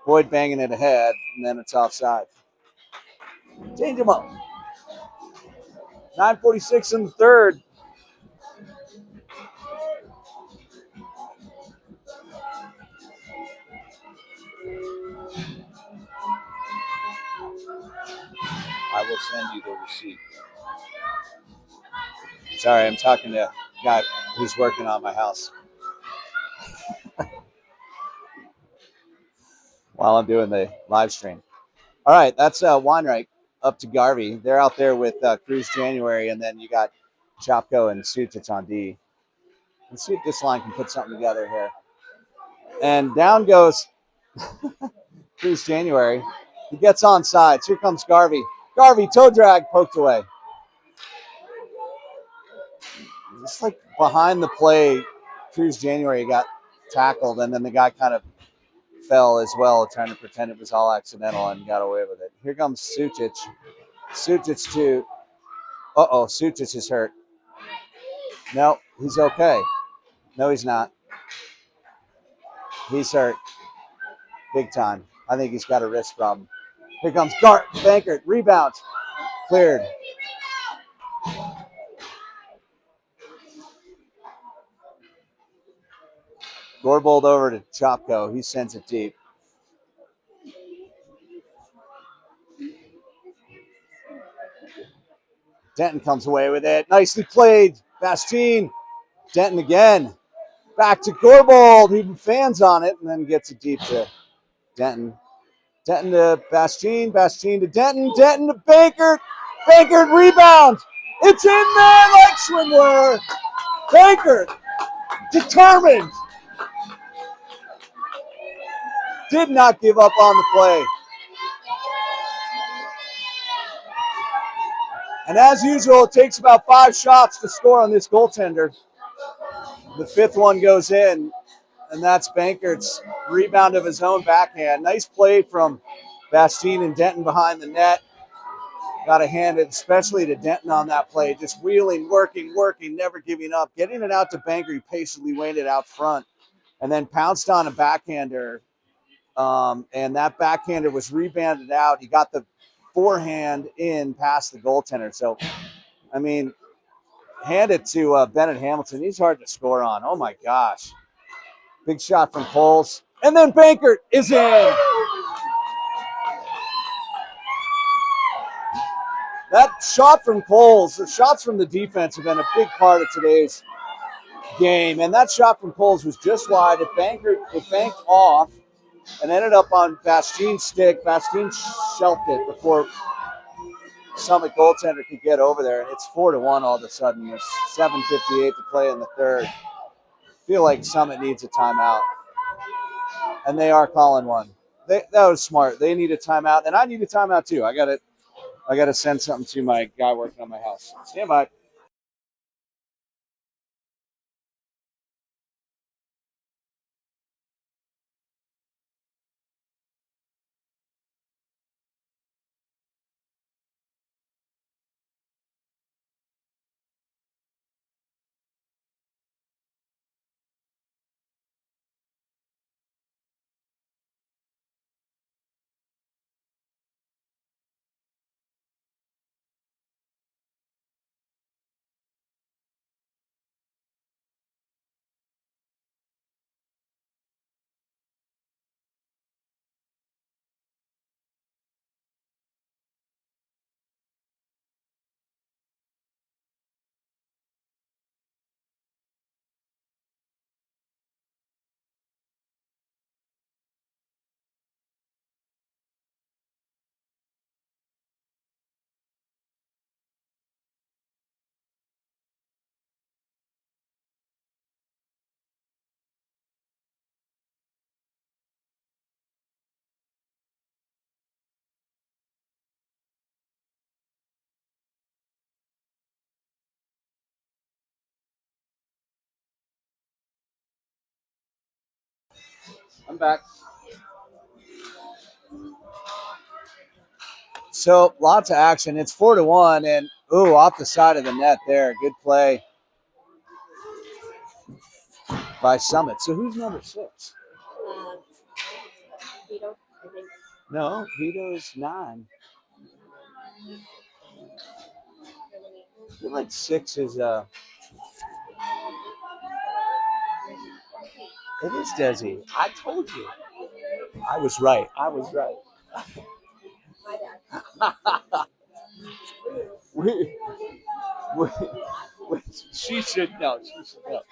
Boyd banging it ahead, and then it's offside. Change him up. 9:46 in the third. I will send you the receipt. Sorry, I'm talking to a guy who's working on my house while I'm doing the live stream. All right, that's Weinreich up to Garvey. They're out there with Cruz January, and then you got Chopko and Sutic on D. Let's see if this line can put something together here. And down goes Cruz January. He gets on sides. Here comes Garvey. Garvey, toe drag, poked away. Just like behind the play, Cruz January got tackled, and then the guy kind of fell as well, trying to pretend it was all accidental and got away with it. Here comes Sutic. Sutic to, Sutic is hurt. No, he's okay. No, he's not. He's hurt. Big time. I think he's got a wrist problem. Here comes Bankert. Rebound. Cleared. Gorbold over to Chopko. He sends it deep. Denton comes away with it. Nicely played. Bastien. Denton again. Back to Gorbold. He fans on it and then gets it deep to Denton. Denton to Bastien. Bastien to Denton. Denton to Bankert. Bankert rebound. It's in there like Schwindler. Bankert. Determined. Did not give up on the play. And as usual, it takes about 5 shots to score on this goaltender. The 5th one goes in, and that's Bankert's rebound of his own backhand. Nice play from Bastien and Denton behind the net. Got to hand it especially to Denton on that play. Just wheeling, working, never giving up. Getting it out to Banker, he patiently waited out front and then pounced on a backhander. And that backhander was rebounded out. He got the forehand in past the goaltender. So, I mean, hand it to Bennett Hamilton. He's hard to score on. Oh, my gosh. Big shot from Coles. And then Bankert is in. That shot from Coles, the shots from the defense have been a big part of today's game. And that shot from Coles was just wide. It banked off and ended up on Bastien's stick. Bastien shelved it before Summit goaltender could get over there. And it's 4-1 all of a sudden. There's 7:58 to play in the third. I feel like Summit needs a timeout. And they are calling one. That was smart. They need a timeout. And I need a timeout too. I got to send something to my guy working on my house. Stand by. I'm back. So lots of action. It's 4-1, and ooh, off the side of the net there. Good play by Summit. So who's number 6? Vito, I think. No, Vito's 9. I feel like 6 is it is Desi. I told you. I was right. I was right. My bad. we, we, she should know. She should know.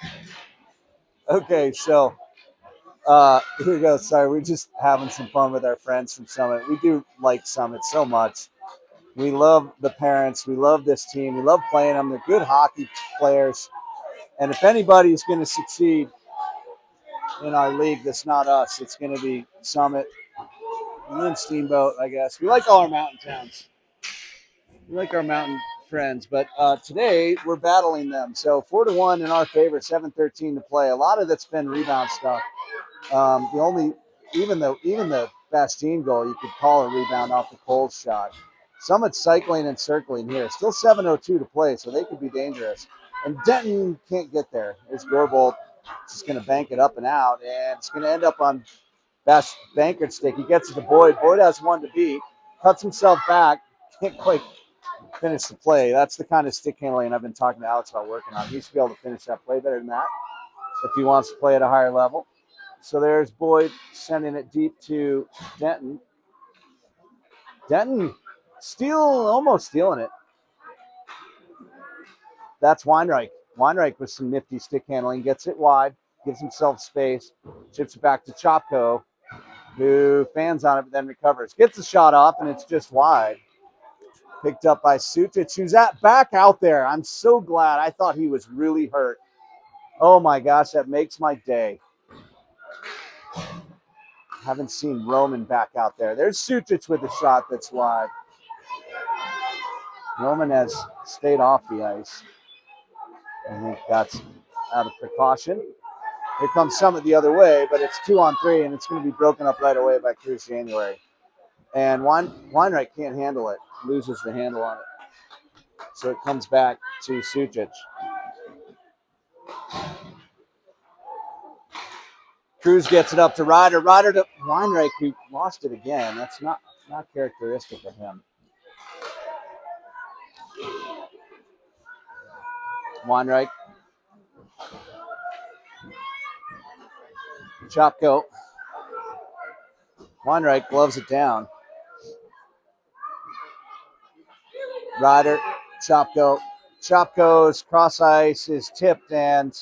Okay, so here we go. Sorry, we're just having some fun with our friends from Summit. We do like Summit so much. We love the parents. We love this team. We love playing them. They're good hockey players. And if anybody is going to succeed in our league that's not us, it's going to be Summit and then Steamboat, I guess. We like all our mountain towns. We like our mountain friends, but today we're battling them. So 4-1 in our favor, 7:13 to play. A lot of that's been rebound stuff. Even the Bastien goal, you could call a rebound off the Coles shot. Summit's cycling and circling here. Still 7:02 to play, so they could be dangerous. And Denton can't get there. There's Gorbolt just going to bank it up and out, and it's going to end up on Banker's stick. He gets it to Boyd. Boyd has one to beat. Cuts himself back. Can't quite finish the play. That's the kind of stick handling I've been talking to Alex about working on. He should be able to finish that play better than that if he wants to play at a higher level. So there's Boyd sending it deep to Denton. Denton almost stealing it. That's Weinreich. Weinreich with some nifty stick handling. Gets it wide. Gives himself space. Chips it back to Chopko, who fans on it but then recovers. Gets the shot off, and it's just wide. Picked up by Sutic, who's back out there. I'm so glad. I thought he was really hurt. Oh, my gosh, that makes my day. Haven't seen Roman back out there. There's Sutic with a shot that's wide. Roman has stayed off the ice. I think that's out of precaution. Here comes Summit the other way, but it's 2-on-3, and it's going to be broken up right away by Cruz January. And Weinreich can't handle it, loses the handle on it. So it comes back to Sutic. Cruz gets it up to Ryder. Ryder to Weinreich, who lost it again. That's not characteristic of him. Weinreich. Chopko. Weinreich gloves it down. Ryder, Chopko. Chopko's cross ice is tipped and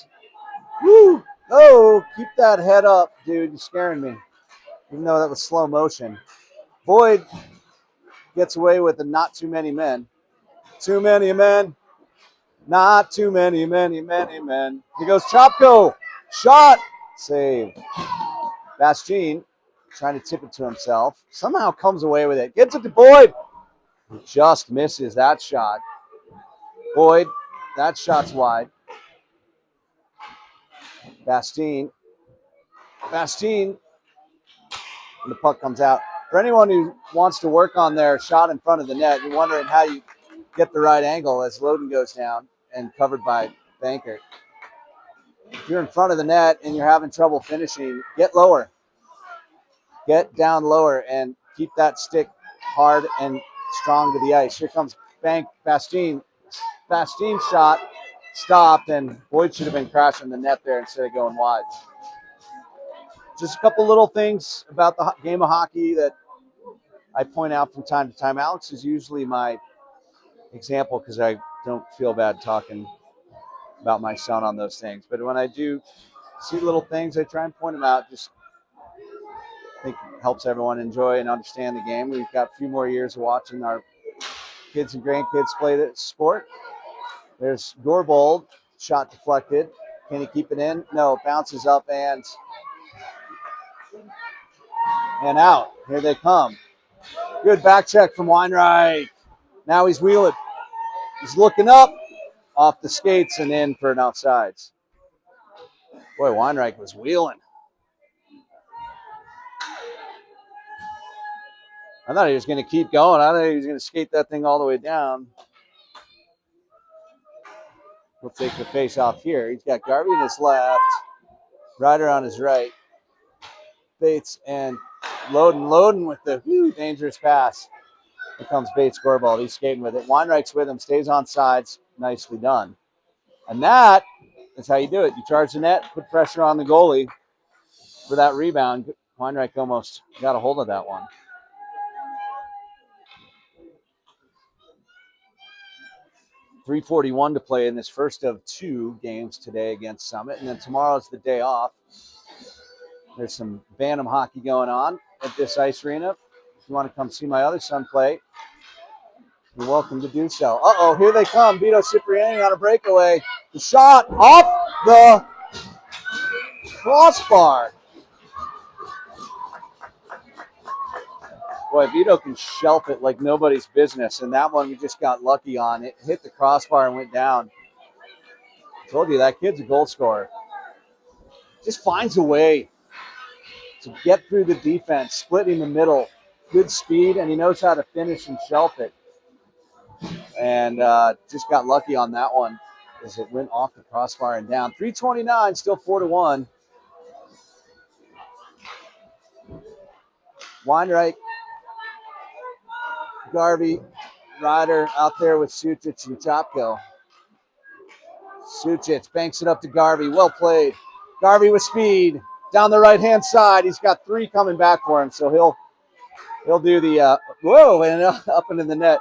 woo! Oh, keep that head up, dude. You're scaring me. Even though that was slow motion. Boyd gets away with the not too many men. Too many men. Not too many men. Here goes Chopko. Shot. Save. Bastien trying to tip it to himself. Somehow comes away with it. Gets it to Boyd. Just misses that shot. Boyd, that shot's wide. Bastien. And the puck comes out. For anyone who wants to work on their shot in front of the net, you're wondering how you get the right angle as Loden goes down and covered by Banker. If you're in front of the net and you're having trouble finishing, get lower. Get down lower and keep that stick hard and strong to the ice. Here comes Bastien. Bastien shot stopped, and Boyd should have been crashing the net there instead of going wide. Just a couple little things about the game of hockey that I point out from time to time. Alex is usually my example because I don't feel bad talking about my son on those things. But when I do see little things, I try and point them out. Just think it helps everyone enjoy and understand the game. We've got a few more years of watching our kids and grandkids play this sport. There's Gorbold, shot deflected. Can he keep it in? No, bounces up and out. Here they come. Good back check from Weinreich. Now he's wheeling. He's looking up off the skates and in for an offsides. Boy, Weinreich was wheeling. I thought he was going to keep going. I thought he was going to skate that thing all the way down. He'll take the face off here. He's got Garvey in his left, Ryder on his right. Bates and loading with the dangerous pass. Here comes Bates scoreboard. He's skating with it. Weinreich's with him, stays on sides. Nicely done. And that is how you do it. You charge the net, put pressure on the goalie for that rebound. Weinreich almost got a hold of that one. .341 to play in this first of 2 games today against Summit. And then tomorrow's the day off. There's some Bantam hockey going on at this ice arena. If you want to come see my other son play, you're welcome to do so. Uh-oh, here they come. Vito Cipriani on a breakaway. The shot off the crossbar. Boy, Vito can shelf it like nobody's business, and that one we just got lucky on. It hit the crossbar and went down. I told you, that kid's a goal scorer. Just finds a way to get through the defense, split in the middle, good speed, and he knows how to finish and shelf it. And just got lucky on that one as it went off the crossbar and down. 3:29, still 4-1. Weinreich, Garvey, Ryder out there with Sucic and Chopko. Sucic banks it up to Garvey. Well played. Garvey with speed down the right-hand side. He's got 3 coming back for him, so he'll do the whoa, and up into the net.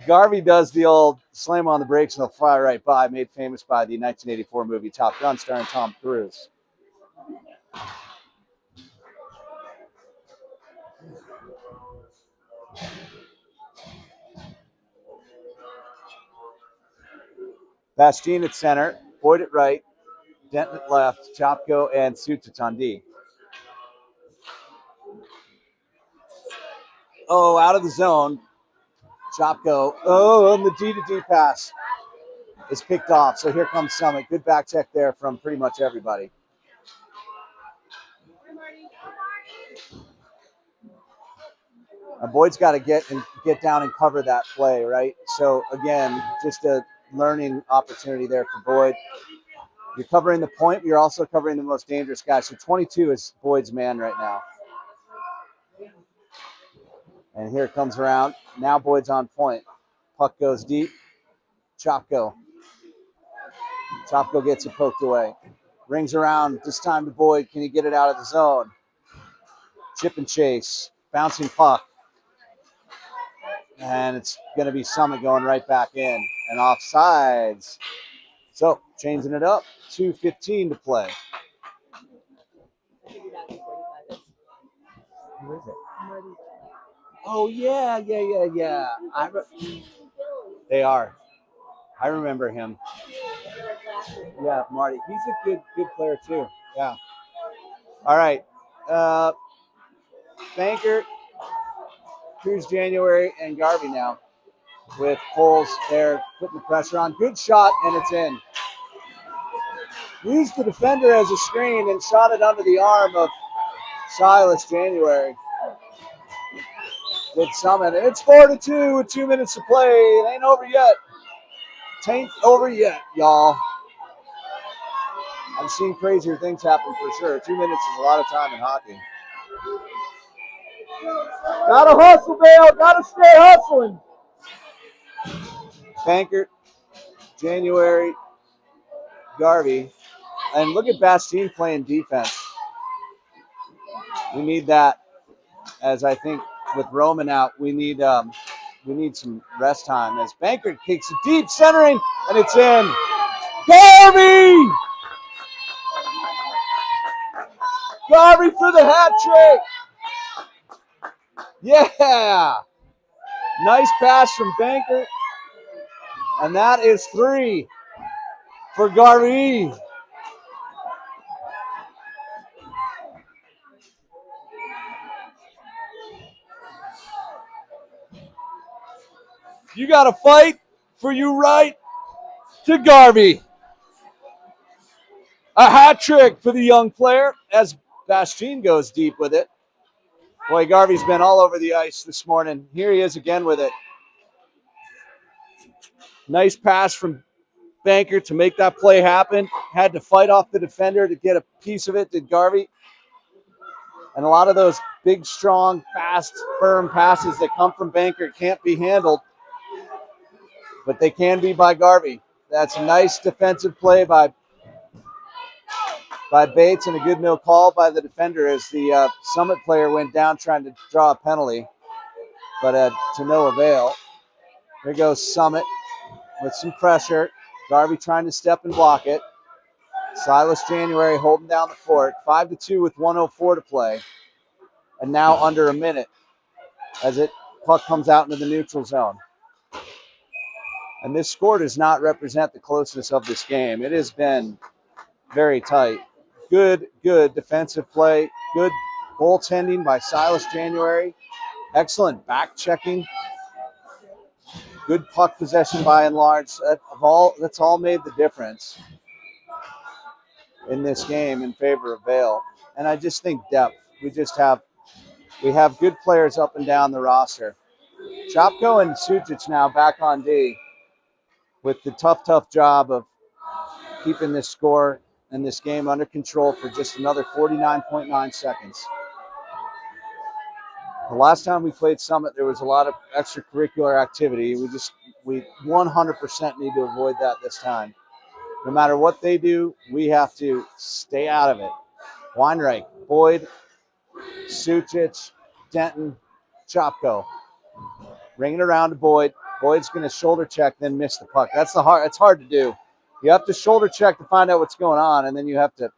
Garvey does the old slam on the brakes and they'll fly right by, made famous by the 1984 movie Top Gun starring Tom Cruise. Bastien at center, Boyd at right, Denton at left, Chopko and Sucic on D. Oh, out of the zone. Chopko. Oh, and the D-to-D pass is picked off. So here comes Summit. Good back check there from pretty much everybody. And Boyd's got to get down and cover that play, right? So again, just a learning opportunity there for Boyd. You're covering the point, but you're also covering the most dangerous guy. So 22 is Boyd's man right now. And here it comes around. Now Boyd's on point. Puck goes deep. Chopko. Chopko gets it poked away. Rings around, this time to Boyd. Can he get it out of the zone? Chip and chase. Bouncing puck. And it's going to be Summit going right back in. And offsides. So, changing it up. 2:15 to play. Who is it? Oh, yeah. They are. I remember him. Yeah, Marty. He's a good player, too. Yeah. All right. Banker, Cruz January, and Garvey now with Poles there putting the pressure on. Good shot, and it's in. Used the defender as a screen and shot it under the arm of Silas January. Good Summit. And it's 4-2 with 2 minutes to play. It ain't over yet. Tain't over yet, y'all. I've seen crazier things happen for sure. 2 minutes is a lot of time in hockey. Gotta hustle, Bale. Gotta stay hustling. Bankert, January, Garvey. And look at Bastien playing defense. We need that. As I think with Roman out, we need some rest time. As Bankert kicks it deep, centering, and it's in. Garvey! Garvey for the hat trick. Yeah. Nice pass from Bankert. And that is 3 for Garvey. You got to fight for your right to Garvey. A hat trick for the young player as Bastien goes deep with it. Boy, Garvey's been all over the ice this morning. Here he is again with it. Nice pass from Banker to make that play happen. Had to fight off the defender to get a piece of it, did Garvey. And a lot of those big, strong, fast, firm passes that come from Banker can't be handled, but they can be by Garvey. That's a nice defensive play by Bates and a good no call by the defender as the Summit player went down trying to draw a penalty, but to no avail. Here goes Summit with some pressure. Garvey trying to step and block it. Silas January holding down the fort. 5-2 with 1:04 to play. And now under a minute as puck comes out into the neutral zone. And this score does not represent the closeness of this game. It has been very tight. Good defensive play. Good goaltending by Silas January. Excellent back checking. Good puck possession by and large. That's all made the difference in this game in favor of Vail. And I just think depth. We have good players up and down the roster. Chopko and Sucic now back on D with the tough job of keeping this score and this game under control for just another 49.9 seconds. The last time we played Summit, there was a lot of extracurricular activity. We 100% need to avoid that this time. No matter what they do, we have to stay out of it. Weinreich, Boyd, Sucic, Denton, Chopko. Ringing around to Boyd. Boyd's going to shoulder check, then miss the puck. It's hard to do. You have to shoulder check to find out what's going on, and then you have to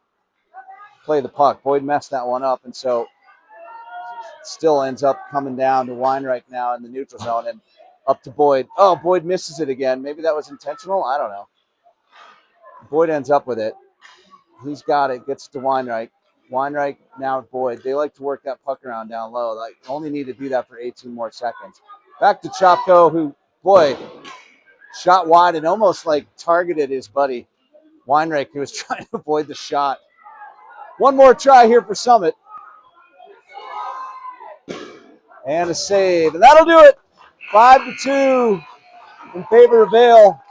play the puck. Boyd messed that one up, and so it still ends up coming down to Weinreich now in the neutral zone and up to Boyd. Oh, Boyd misses it again. Maybe that was intentional. I don't know. Boyd ends up with it. He's got it. Gets to Weinreich. Weinreich now with Boyd. They like to work that puck around down low. Like only need to do that for 18 more seconds. Back to Chopko, who, boy, shot wide and almost like targeted his buddy Weinreich, who was trying to avoid the shot. One more try here for Summit. And a save. And that'll do it. 5-2 in favor of Vail.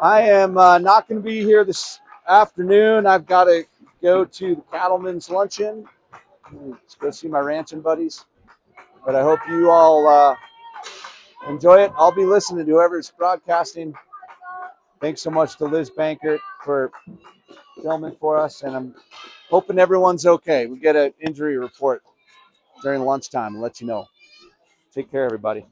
I am not going to be here this afternoon. I've got to go to the Cattlemen's Luncheon. Let's go see my ranching buddies. But I hope you all enjoy it. I'll be listening to whoever's broadcasting. Thanks so much to Liz Bankert for filming for us. And I'm hoping everyone's okay. We get an injury report during lunchtime and let you know. Take care, everybody.